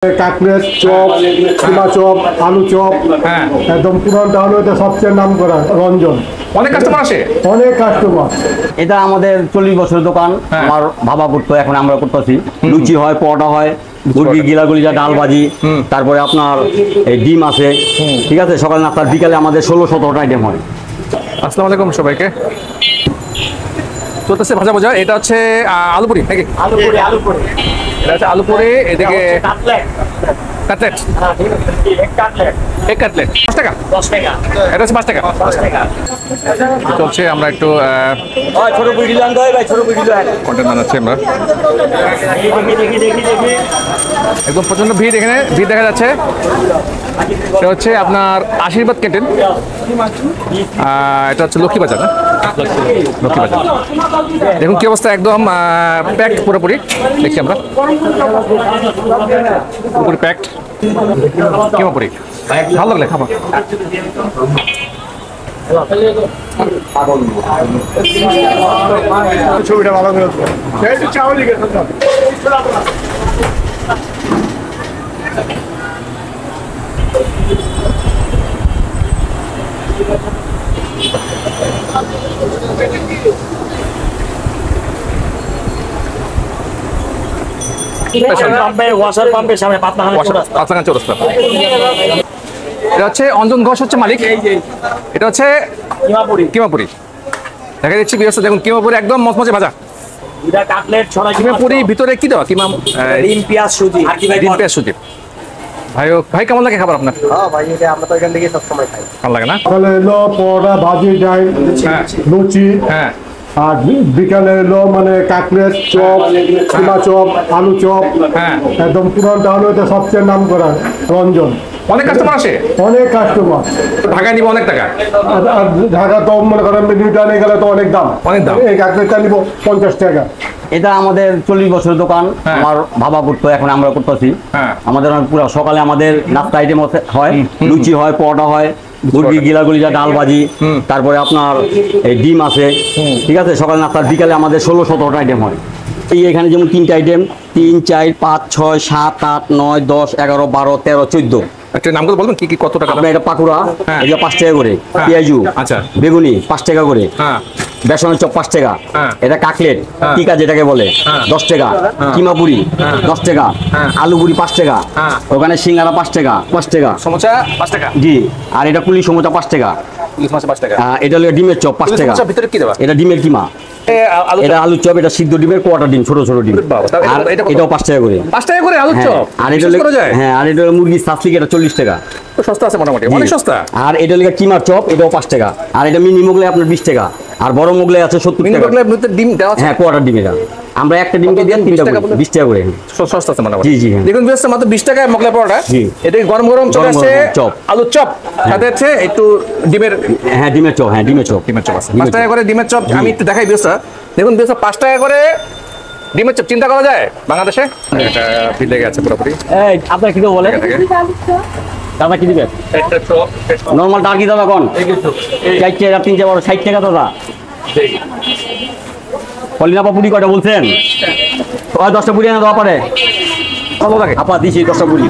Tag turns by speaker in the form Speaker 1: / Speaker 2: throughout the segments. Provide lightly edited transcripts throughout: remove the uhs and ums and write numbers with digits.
Speaker 1: কাকলেট chop, ছিমা chop, আলু chop,
Speaker 2: হ্যাঁ
Speaker 1: একদম পুরানটা হলো এটা সবচেয়ে নাম করা রঞ্জন।
Speaker 2: অনেক কাস্টমার আসে।
Speaker 1: অনেক কাস্টমার।
Speaker 3: এটা আমাদের 40 বছরের দোকান। আমার বাবা করতো, এখন আমরা করতেছি। লুচি হয়, পরোটা হয়, মুরগি গিলাগুলিজা, ডাল ভাজি, তারপরে আপনার এই ডিম আছে, ঠিক আছে। সকাল নাস্তার, বিকালে আমাদের 16-17টা আইটেম হয়।
Speaker 2: আসসালামু আলাইকুম সবাইকে। চলতেছে ভাজা ভাজা। এটা হচ্ছে আলুপুরি নাকি? এটা হচ্ছে আলুপুরি, এদিকে কাটলেট, এক কাটলেট 10 টাকা। এটা হচ্ছে 5 টাকা। চলছে, আমরা একটু কন্টেন্ট বানাচ্ছি আমরা। একদম প্রচন্ড ভিড়, এখানে ভিড় দেখা যাচ্ছে। এটা হচ্ছে আপনার আশীর্বাদ ক্যান্টিন। এটা হচ্ছে লক্ষ্মী বাজার, না? লক্ষ্মী বাজার। দেখুন কি অবস্থা, একদম প্যাকড পুরোপুরি। দেখছি আমরা পুরোপুরি প্যাকড। কেমন ভালো লাগলে খাবার।
Speaker 1: ছবিটা ভালো করে
Speaker 2: এটা হচ্ছে অঞ্জন ঘোষ হচ্ছে মালিক। এটা হচ্ছে কিমাপুরি। দেখা যাচ্ছে বিরস্ত, দেখুন কিমাপুরি একদম মচমচে ভাজা। কিমাপুরি ভিতরে কি দেওয়া?
Speaker 4: ডিম পেঁয়াজ সুজি।
Speaker 2: ডিম পেঁয়াজ সুজি। ভাই কেমন লাগে খাবার আপনার?
Speaker 4: আমরা তো এখান থেকে সবসময় খাই।
Speaker 2: ভালো লাগে না?
Speaker 1: সকালে এলো পরোটা, ভাজি, ডাল, লুচি,
Speaker 2: হ্যাঁ।
Speaker 1: আর বিকালে এলো মানে কাকলেট চপ, ছিমা চপ, আলু চপ,
Speaker 2: হ্যাঁ
Speaker 1: একদম পুরানটা হলো এটা সবচেয়ে নাম করা রঞ্জন।
Speaker 2: অনেক কাস্টমার আসে।
Speaker 1: অনেক কাস্টমার।
Speaker 2: ঢাকায় নিব অনেক টাকা।
Speaker 1: আর ঢাকা তো মনে করেন মিনিটা নিয়ে গেলে তো অনেক দাম।
Speaker 2: অনেক দাম।
Speaker 1: এই কাকলেটটা নিব 50 টাকা।
Speaker 3: এটা আমাদের 40 বছরের দোকান। আমার বাবা করতো, এখন আমরা করতেছি। আমাদের পুরো সকালে আমাদের নাস্তা আইটেম হয়, লুচি হয়, পরোটা হয়, মুরগি গিলাগুলিজা, ডাল ভাজি, তারপরে আপনার এই ডিম আছে, ঠিক আছে। সকাল নাস্তার, বিকালে আমাদের 16-17টা আইটেম হয়। এই এখানে যেমন 3টে আইটেম, 3, 4, 5, 6, 7, 8, 9, 10, 11, 12, 13, 14।
Speaker 2: একটা নামগুলো বলবেন কি কি, কত টাকা?
Speaker 3: এটা পাকুড়া, এটা 5 টাকা করে। পেঁয়াজু,
Speaker 2: আচ্ছা,
Speaker 3: বেগুনি 5 টাকা করে। বেসনের চপ 5 টাকা। এটা কাকলেট, টিকা যেটাকে বলে, 10 টাকা। কিমাপুরি 10 টাকা। আলুপুরি 5 টাকা। ওখানে সিঙ্গারা 5 টাকা। 5 টাকা
Speaker 2: সমোসা 5 টাকা।
Speaker 3: জি। আর এটা পুলি সমোসা 5 টাকা।
Speaker 2: পুলিশ মাছ 5 টাকা।
Speaker 3: এটা হলো ডিমের চপ 5 টাকা।
Speaker 2: ভিতরে কি দেওয়া?
Speaker 3: এটা ডিমের কিমা। এটা আলু চপ, এটা সিদ্ধ ডিমের কোয়াটা ডিম, ছোট ছোট ডিম। আর এটাও 5 টাকা করে।
Speaker 2: 5 টাকা করে আলু চপ।
Speaker 3: আর এটা হ্যাঁ, আর এটা মুরগির সাসলিক, এটা 40 টাকা।
Speaker 2: তো সস্তা আছে মোটামুটি, অনেক সস্তা।
Speaker 3: আর এটা হলো কিমার চপ, এটাও 5 টাকা। আর এটা মিনি মোগলাই আপনার 20 টাকা। আর বড় মোগলাই আছে 70 টাকা।
Speaker 2: মিনি মোগলাই ভিতরে ডিম দেওয়া আছে?
Speaker 3: হ্যাঁ, কোয়াটার ডিম। এটা আমরা একটা ডিমকে দিয়ে 3 টাকা, 20 টাকা করে।
Speaker 2: সস্তা আছে মোটামুটি।
Speaker 3: জি জি।
Speaker 2: দেখুন বিয়াস, মাত্র 20 টাকায় মোগলাই পরোটা। এটা গরম গরম চলে আসছে চপ, আলু চপ, সাথে আছে একটু ডিমের।
Speaker 3: হ্যাঁ, ডিমের চপ। হ্যাঁ, ডিমের চপ।
Speaker 2: ডিমের চপ আছে 5 টাকা করে। ডিমের চপ আমি একটু দেখাই বিয়াস। দেখুন বিয়াস, 5 টাকা করে ডিমের চপ। চিন্তা করা যায় বাংলাদেশে? এটা ভিড় লেগে আছে পুরোপুরি।
Speaker 3: এই আপনার কি বলে দাদা, কি দিবেন? নরমাল টাকা কি দাদা কোন? 4 টাকা, 3 টাকা, 60 টাকা দাদা। পলিনাপা পুরি কয়টা বলছেন? 10টা পুরি এনে দেওয়া পারে। আপা দিছি 10টা পুরি।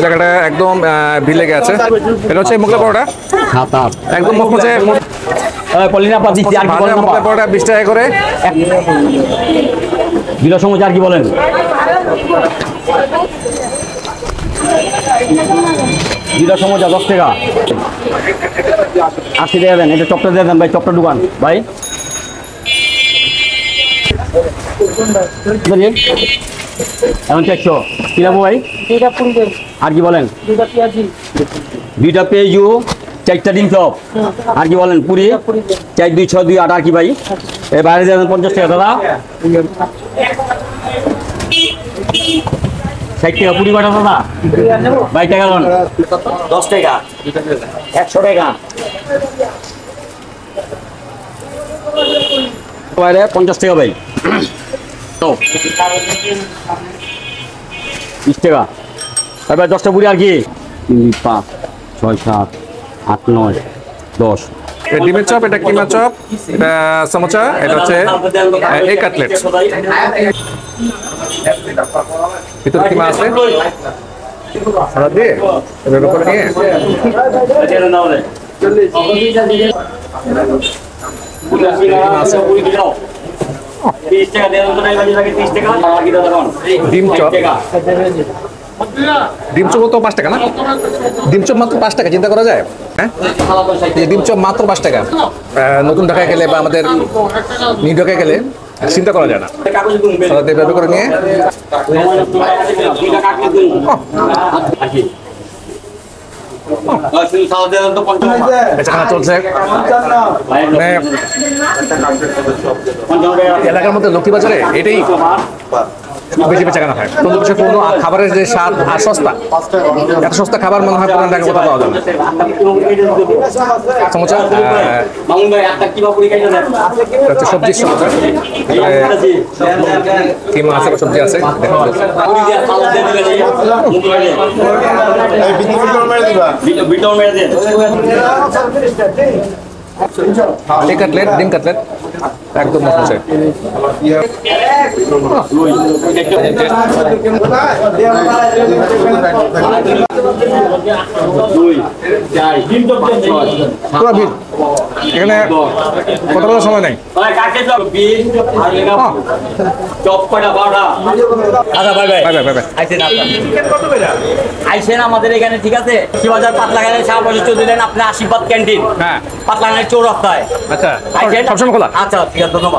Speaker 2: জায়গাটা একদম ভিড় লেগে আছে। এটা হচ্ছে মোগলাই পরোটা
Speaker 3: 7, 8
Speaker 2: একদম মচমচে।
Speaker 3: পলিনাপা দিছি। আর কি বলেন?
Speaker 2: মোগলাই পরোটা 20 টাকা করে।
Speaker 3: বিলা সময় আর কি বলেন? জিরা সমোসা 10 টাকা। 80 টাকা দেন। এটা চপটা দিয়ে দেন ভাই, চপটা ঢুকান ভাই। এখন 400 কি নেবো ভাই? আর কি বলেন? 2টা পেঁয়াজু, 4টা ডিম চপ। আর কি বলেন? পুরি 4, 2, 6, 2, 8। আর কি ভাই? এই বাইরে দেবেন 50 টাকা দাদা। 60 টাকা পুরি কয়টা দাদা? ভাই টাকা লোন
Speaker 4: 10 টাকা, 100 টাকা।
Speaker 3: বাইরে 50 টাকা ভাই। 20 টাকা। এবার 10টা পুরি। আর কি 2, 5, 6, 7, 8, 9, 10।
Speaker 2: ডিমের চপ, এটা কিমা চপ, এটা সমোসা, এটা হচ্ছে এই কাটলেট। ভিতরে কিমা আছে সারা দিয়ে এভাবে করে নিয়ে ডিম চপ ডিম চপ তো 5 টাকা না ডিম চপ মাত্র 5 টাকা চিন্তা করা যায় হ্যাঁ এই ডিম চপ মাত্র 5 টাকা নতুন ঢাকায় গেলে বা আমাদের নিউ ঢাকায় গেলে চিন্তা করা যায় না সালাদ এভাবে করে নিয়ে বেচাকেনা চলছে মানে এলাকার মধ্যে লক্ষ্মী বাজারে এটাই বেশি বেচাকেনা হয় কিন্তু কিছু কোনো খাবারের যে স্বাদ আর সস্তা এত সস্তা খাবার মনে হয় পুরান ঢাকা কোথাও পাওয়া যায় না সমুচা হচ্ছে সবজির সমুচা কিমা আছে বা সবজি আছে কাটলেট ডিম কাটলেট একদম মজা এখানে কথা বলার সময় নেই
Speaker 3: আইসেন আমাদের এখানে ঠিক আছে শিবাজার পাতলাগানের শাহবাজার চৌধুরী লাইন আপনার আশীর্বাদ ক্যান্টিন
Speaker 2: হ্যাঁ
Speaker 3: পাতলাগানের চৌরাস্তায়
Speaker 2: আচ্ছা
Speaker 3: আইসেন
Speaker 2: সবসময় খোলা
Speaker 3: আচ্ছা ঠিক আছে ধন্যবাদ